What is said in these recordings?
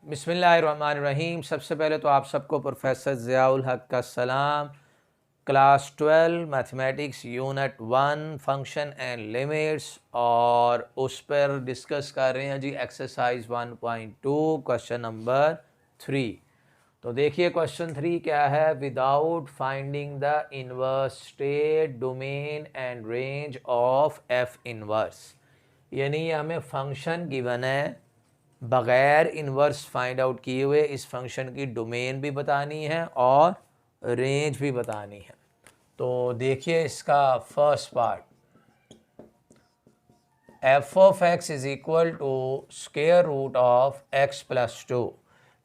बिस्मिल्लाहिर्रहमानिर्रहीम। सबसे पहले तो आप सबको प्रोफेसर ज़ियाउल हक का सलाम। Class 12 mathematics unit 1 function and limits, और उस पर डिस्कस कर रहे हैं जी एक्सरसाइज 1.2 क्वेश्चन नंबर 3। तो देखिए क्वेश्चन 3 क्या है। Without finding the inverse state domain and range of f inverse, यानी हमें फंक्शन गिवन है, बग़ैर इन्वर्स फाइंड आउट किए हुए इस फंक्शन की डोमेन भी बतानी है और रेंज भी बतानी है। तो देखिए इसका first part, F of x is equal to square root of X plus 2।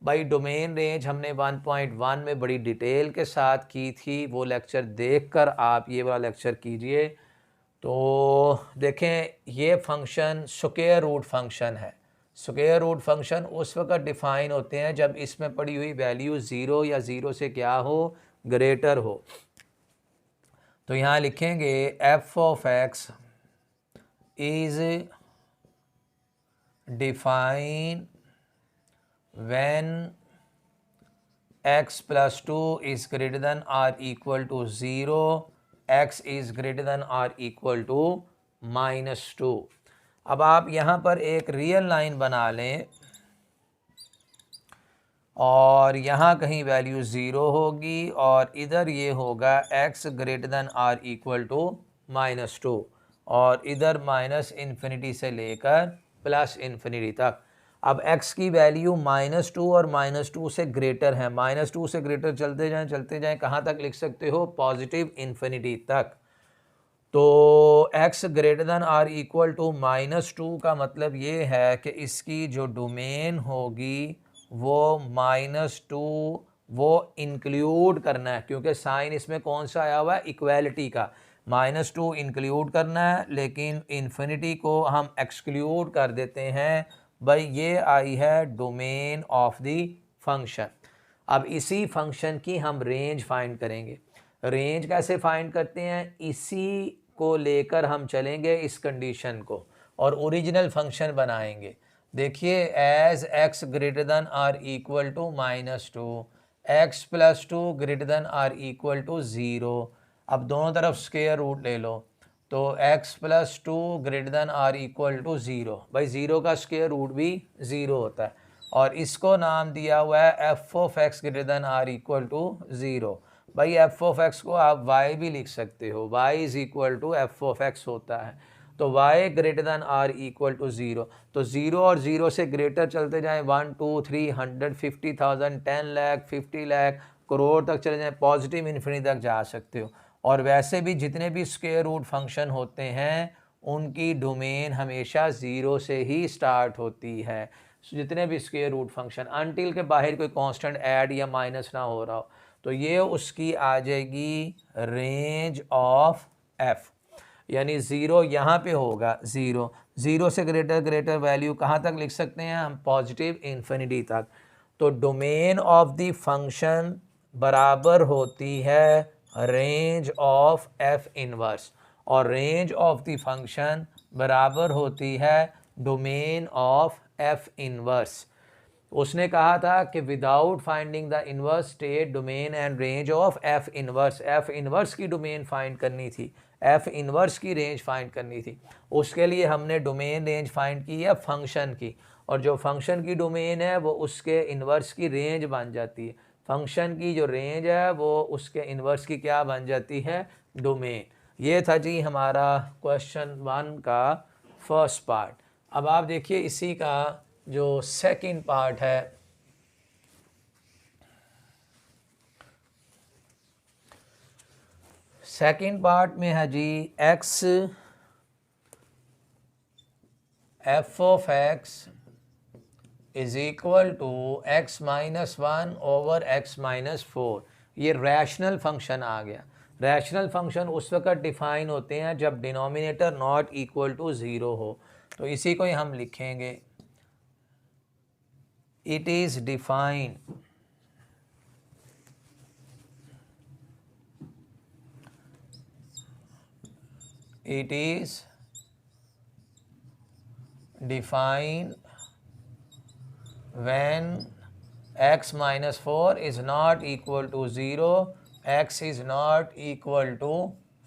भाई डोमेन रेंज हमने 1.1 में बड़ी डिटेल के साथ की थी, वो लेक्चर देखकर आप ये वाला लेक्चर कीजिए। तो देखें ये फंक्शन स्क्वायर रूट फंक्शन है। स्क्वायर रूट फंक्शन उस वक्त डिफ़ाइन होते हैं जब इसमें पड़ी हुई वैल्यू ज़ीरो या ज़ीरो से क्या हो, ग्रेटर हो। तो यहाँ लिखेंगे F of X is define when x plus 2 is greater than or equal to 0, x is greater than or equal to -2। अब आप यहाँ पर एक रियल लाइन बना लें और यहाँ कहीं वैल्यू 0 होगी और इधर ये होगा x greater than or equal to -2, और इधर माइनस इन्फिनिटी से लेकर प्लस इन्फिनिटी तक। अब x की वैल्यू -2 और -2 से ग्रेटर है, -2 से ग्रेटर चलते जाएं कहाँ तक लिख सकते हो, पॉजिटिव इन्फिनिटी तक। तो x greater than or equal to -2 का मतलब ये है कि इसकी जो डोमेन होगी वो -2 वो इंक्लूड करना है, क्योंकि साइन इसमें कौन सा आया हुआ है, इक्वालिटी का। -2 इंक्लूड करना है, लेकिन इन्फिनिटी को हम एक्सक्लूड कर देते हैं। भाई ये आई है डोमेन ऑफ द फंक्शन। अब इसी फंक्शन की हम रेंज फाइंड करेंगे। रेंज कैसे फाइंड करते हैं, इसी को लेकर हम चलेंगे इस कंडीशन को और ओरिजिनल फंक्शन बनाएंगे। देखिए as x greater than or equal to -2, x plus 2 greater than or equal to 0। अब दोनों तरफ स्क्वायर रूट ले लो, तो x plus 2 greater than or equal to 0। भाई 0 का स्क्वायर रूट भी 0 होता है, और इसको नाम दिया हुआ है F of X greater than or equal to 0। भाई एफ ऑफ एक्स को आप y भी लिख सकते हो, y is equal to F of X होता है। तो y greater than or equal to 0, तो 0 और 0 से ग्रेटर चलते जाएं, 1 2 3 100 50,000 10 लाख 50 लाख करोड़ तक चले जाएं, पॉजिटिव इन्फिनिटी तक जा सकते हो। और वैसे भी जितने भी स्क्वायर रूट फंक्शन होते हैं उनकी डोमेन हमेशा 0 से ही स्टार्ट होती है। जितने भी स्क्वायर रूट फंक्शन अनटिल के बाहर कोई कांस्टेंट ऐड या माइनस ना हो रहा हो, तो ये उसकी आ जाएगी रेंज ऑफ एफ। यानी 0 यहाँ पे होगा, 0 से ग्रेटर वैल्यू कहाँ तक लिख सकते हैं हम, पॉजिटिव इन्फिनिटी तक। तो डोमेन ऑफ द फंक्शन बराबर होती है रेंज ऑफ एफ इनवर्स, और रेंज ऑफ द फंक्शन बराबर होती है डोमेन ऑफ एफ इनवर्स। उसने कहा था कि without finding the inverse state domain and range of f inverse, F inverse की डोमेन फाइंड करनी थी, एफ इनवर्स की रेंज फाइंड करनी थी। उसके लिए हमने डोमेन रेंज फाइंड की है फंक्शन की, और जो फंक्शन की डोमेन है वो उसके इनवर्स की रेंज बन जाती है। फंक्शन की जो रेंज है वो उसके इनवर्स की क्या बन जाती है, डोमेन। ये था जी हमारा क्वेश्चन 1 का फर्स्ट पार्ट। अब आप देखिए इसी का जो सेकंड पार्ट है, सेकंड पार्ट में है g x f of x is equal to x minus 1 over x minus 4। ये रैशनल फंक्शन आ गया। रैशनल फंक्शन उस वक्त डिफाइन होते हैं जब डिनोमिनेटर नॉट इक्वल टू 0 हो। तो इसी को ही हम लिखेंगे, it is defined when x minus 4 is not equal to 0, x is not equal to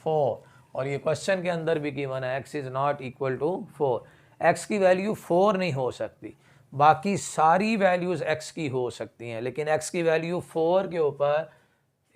4। और ये क्वेश्चन के अंदर भी गिवन है x is not equal to 4। x की वैल्यू 4 नहीं हो सकती, बाकी सारी वैल्यूज़ x की हो सकती हैं, लेकिन x की वैल्यू 4 के ऊपर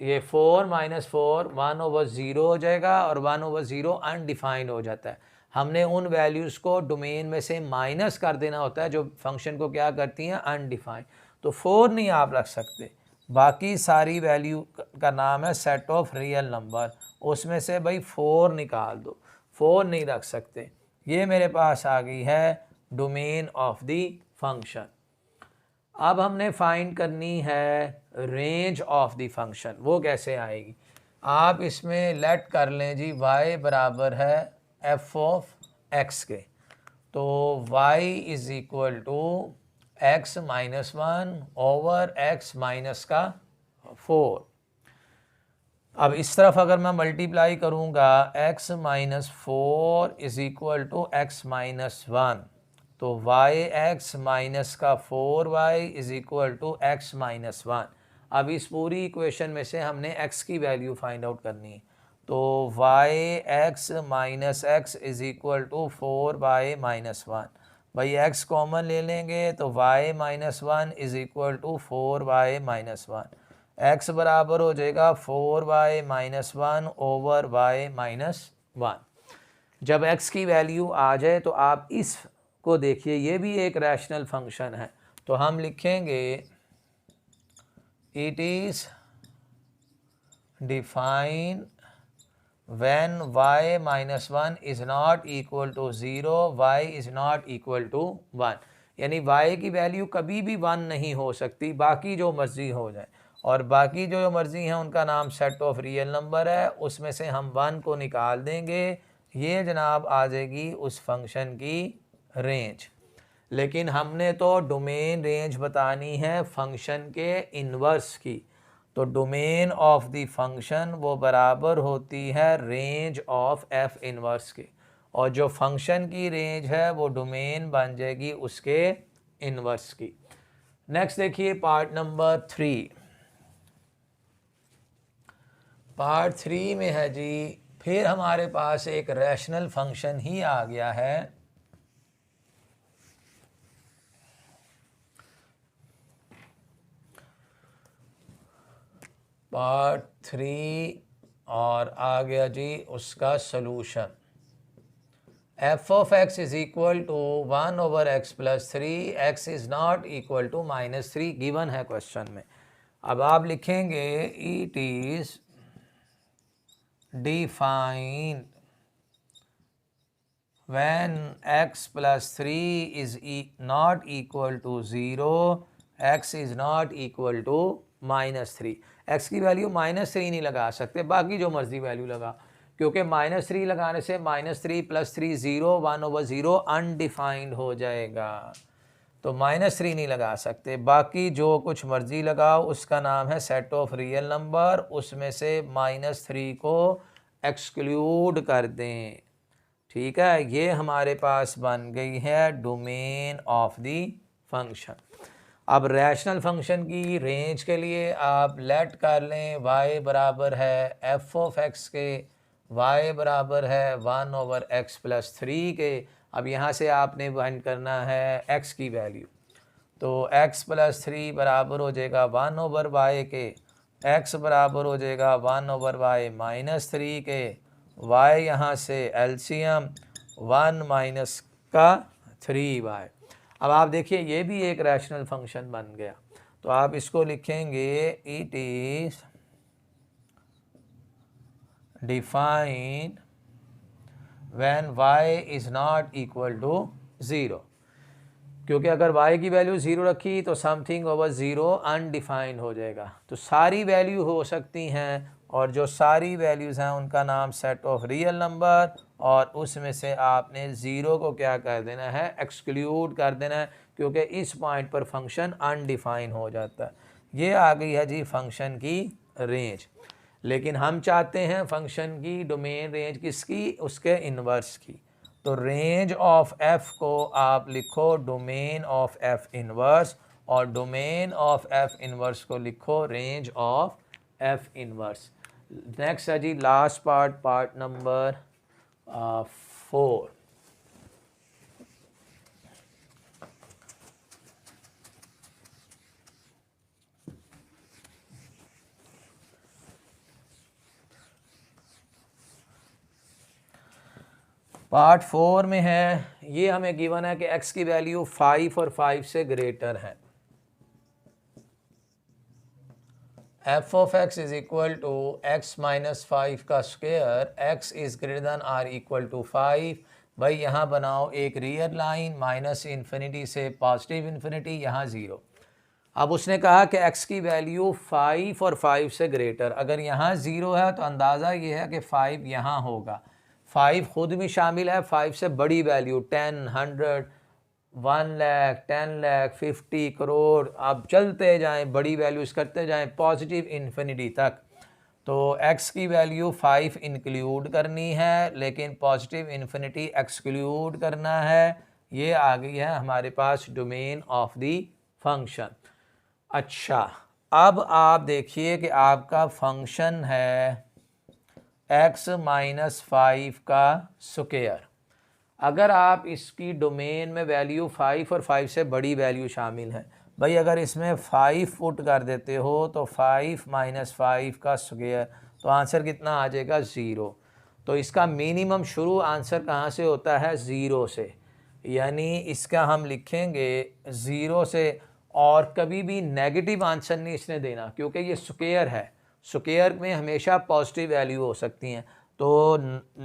ये 4 माइनस 4 1/0 हो जाएगा और 1/0 अनडिफाइंड हो जाता है। हमने उन वैल्यूज़ को डोमेन में से माइनस कर देना होता है जो फंक्शन को क्या करती हैं, अनडिफाइंड। तो 4 नहीं आप रख सकते, बाकी सारी वैल्यू का नाम है सेट ऑफ रियल नंबर, उसमें से भाई 4 निकाल दो, 4 नहीं रख सकते। ये मेरे पास आ गई है डोमेन ऑफ द फंक्शन। अब हमने फाइंड करनी है रेंज ऑफ द फंक्शन। वो कैसे आएगी, आप इसमें लेट कर लें जी y बराबर है f ऑफ x के, तो y is equal to x minus 1 over x minus का 4। अब इस तरफ अगर मैं मल्टीप्लाई करूँगा x minus 4 is equal to x minus 1, तो yx माइनस का 4y is equal to x minus 1। अब इस पूरी इक्वेशन में से हमने x की वैल्यू फाइंड आउट करनी है, तो yx minus x is equal to 4y minus 1। भाई x कॉमन ले लेंगे तो y minus 1 is equal to 4y minus 1। x बराबर हो जाएगा 4y minus 1 over y minus 1। जब x की वैल्यू आ जाए तो आप इस को देखिए, ये भी एक रैशनल फंक्शन है, तो हम लिखेंगे it is define when y minus 1 is not equal to 0, y is not equal to 1। यानी y की वैल्यू कभी भी 1 नहीं हो सकती, बाकी जो मर्ज़ी हो जाए, और बाकी जो मर्ज़ी हैं उनका नाम सेट ऑफ रियल नंबर है, उसमें से हम 1 को निकाल देंगे, ये जनाब आ जाएगी उस फंक्शन की रेंज। लेकिन हमने तो डोमेन रेंज बतानी है फंक्शन के इन्वर्स की, तो डोमेन ऑफ द फंक्शन वो बराबर होती है रेंज ऑफ f इन्वर्स के, और जो फंक्शन की रेंज है वो डोमेन बन जाएगी उसके इन्वर्स की। नेक्स्ट देखिए पार्ट नंबर 3। पार्ट 3 में है जी, फिर हमारे पास एक रैशनल फंक्शन ही आ गया है। पार्ट 3 और आ गया जी उसका solution. f of x is equal to 1 over x plus 3, x is not equal to -3 given है क्वेश्चन में। अब आप लिखेंगे it is defined when x plus 3 is not equal to 0, x is not equal to -3। x की value -3 नहीं लगा सकते, बाकी जो मर्जी वैल्यू लगा, क्योंकि -3 लगाने से -3 प्लस 3 0, 1/0 अनडिफाइंड हो जाएगा, तो -3 नहीं लगा सकते, बाकी जो कुछ मर्जी लगाओ उसका नाम है सेट ऑफ रियल नंबर, उसमें से -3 को एक्सक्लूड कर दें। ठीक है, ये हमारे पास बन गई है डोमेन ऑफ द फंक्शन। अब रैशनल फंक्शन की रेंज के लिए आप लेट कर लें y बराबर है f ऑफ x के, y बराबर है 1 ओवर x प्लस 3 के। अब यहाँ से आपने फाइंड करना है x की वैल्यू, तो x प्लस 3 बराबर हो जाएगा 1 ओवर y के, x बराबर हो जाएगा 1 ओवर y माइनस 3 के, y यहाँ से एलसीएम 1 माइनस का 3y। अब आप देखिए ये भी एक रैशनल फंक्शन बन गया, तो आप इसको लिखेंगे it is defined when y is not equal to 0, क्योंकि अगर y की वैल्यू 0 रखी तो समथिंग ओवर 0 अनडिफाइंड हो जाएगा, तो सारी वैल्यू हो सकती हैं, और जो सारी वैल्यूज़ हैं उनका नाम सेट ऑफ रियल नंबर, और उसमें से आपने 0 को क्या कर देना है, एक्सक्लूड कर देना है, क्योंकि इस पॉइंट पर फंक्शन अनडिफाइन हो जाता है। ये आ गई है जी फंक्शन की रेंज। लेकिन हम चाहते हैं फंक्शन की डोमेन रेंज किसकी, उसके इन्वर्स की, तो रेंज ऑफ f को आप लिखो डोमेन ऑफ f इन्वर्स, और डोमेन ऑफ एफ इनवर्स को लिखो range of f inverse. Next है जी last part, part number 4। Part 4 में है, ये हमें गिवन है कि x की वैल्यू 5 और 5 से ग्रेटर है। f of x is equal to x minus 5 का square, x is greater than or equal to 5। भाई यहाँ बनाओ एक रियल लाइन माइनस इन्फिनिटी से पॉजिटिव इन्फिनिटी, यहाँ 0। अब उसने कहा कि x की वैल्यू 5 और 5 से ग्रेटर, अगर यहाँ 0 है तो अंदाज़ा ये है कि 5 यहाँ होगा। 5 खुद भी शामिल है, 5 से बड़ी वैल्यू 10, 100, 1 लाख, 10 लाख, 50 करोड़, आप चलते जाएं बड़ी वैल्यूज़ करते जाएं पॉजिटिव इन्फिनिटी तक। तो x की वैल्यू 5 इंक्लूड करनी है, लेकिन पॉजिटिव इन्फिनिटी एक्सक्लूड करना है। ये आ गई है हमारे पास डोमेन ऑफ दी फंक्शन। अच्छा, अब आप देखिए कि आपका फंक्शन है x माइनस 5 का स्क्वायर। अगर आप इसकी डोमेन में वैल्यू 5 और 5 से बड़ी वैल्यू शामिल है, भाई अगर इसमें 5 पुट कर देते हो तो 5 माइनस 5 का स्क्वायर, तो आंसर कितना आ जाएगा 0। तो इसका मिनिमम शुरू आंसर कहाँ से होता है 0 से, यानी इसका हम लिखेंगे 0 से। और कभी भी नेगेटिव आंसर नहीं इसने देना, क्योंकि ये स्क्वायर है, स्क्वायर में हमेशा पॉजिटिव वैल्यू हो सकती हैं। तो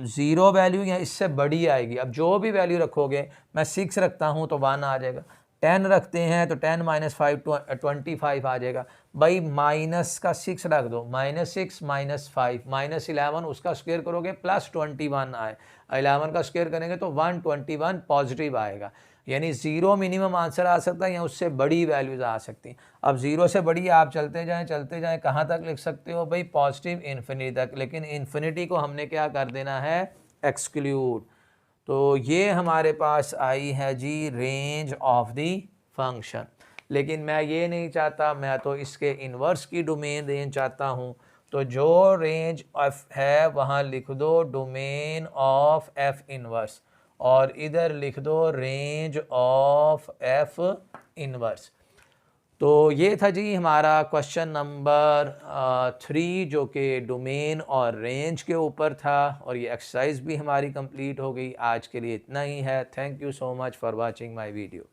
0 वैल्यू या इससे बड़ी आएगी। अब जो भी वैल्यू रखोगे, मैं 6 रखता हूँ तो 1 आ जाएगा, 10 रखते हैं तो 10 माइनस 5 25 आ जाएगा। भाई माइनस का 6 रख दो, -6 -5 -11, उसका स्क्वायर करोगे प्लस 21 आए, 11 का स्क्वायर करेंगे तो 121 पॉजिटिव आएगा। यानी 0 मिनिमम आंसर आ सकता है या उससे बड़ी वैल्यूज आ सकती हैं। अब 0 से बड़ी आप चलते जाएं कहाँ तक लिख सकते हो भाई, पॉजिटिव इन्फिनिटी तक, लेकिन इन्फिनिटी को हमने क्या कर देना है, एक्सक्लूड। तो ये हमारे पास आई है जी रेंज ऑफ दी फंक्शन। लेकिन मैं ये नहीं चाहता, मैं तो इसके इन्वर्स की डोमेन रेंज चाहता हूँ। तो जो रेंज एफ है वहाँ लिख दो डोमेन ऑफ एफ इन्वर्स, और इधर लिख दो रेंज ऑफ एफ इन्वर्स। तो ये था जी हमारा क्वेश्चन नंबर 3, जो कि डोमेन और रेंज के ऊपर था, और ये एक्सरसाइज भी हमारी कंप्लीट हो गई। आज के लिए इतना ही है। Thank you so much for watching my video.